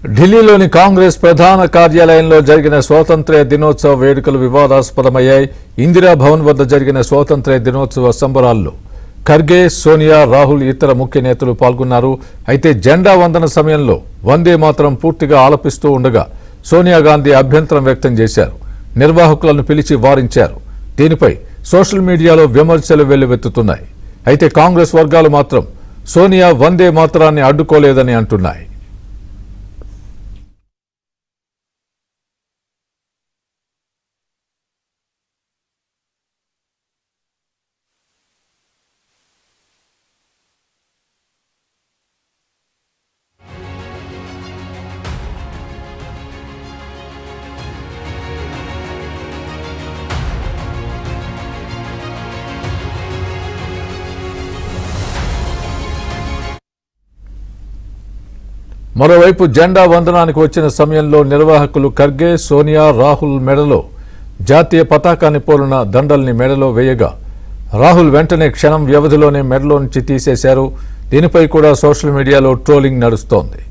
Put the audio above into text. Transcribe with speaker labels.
Speaker 1: ఢిల్లీలోని కాంగ్రెస్ ప్రధాన కార్యాలయంలో జరిగిన స్వాతంత్ర్య దినోత్సవ వేడుకలు వివాదాస్పదమయ్యాయి. ఇందిరా భవన్ వద్ద జరిగిన స్వాతంత్ర్య దినోత్సవ సంబరాల్లో ఖర్గే, సోనియా, రాహుల్ ఇతర ముఖ్య నేతలు పాల్గొన్నారు. అయితే జెండా వందన సమయంలో వందే మాతరం పూర్తిగా ఆలపిస్తూ ఉండగా సోనియా గాంధీ అభ్యంతరం వ్యక్తం చేశారు. నిర్వాహకులను పిలిచి వారించారు. దీనిపై సోషల్ మీడియాలో విమర్శలు వెల్లువెత్తుతున్నాయి. అయితే కాంగ్రెస్ వర్గాలు మాత్రం సోనియా వందే మాతరాన్ని అడ్డుకోలేదని అంటున్నాయి. మరోవైపు జెండా వందనానికి వచ్చిన సమయంలో నిర్వాహకులు ఖర్గే, సోనియా, రాహుల్ మెడలో జాతీయ పతాకాన్ని పోలిన దండల్ని మెడలో వేయగా రాహుల్ వెంటనే క్షణం వ్యవధిలోనే మెడలో నుంచి తీసేశారు. దీనిపై కూడా సోషల్ మీడియాలో ట్రోలింగ్ నడుస్తోంది.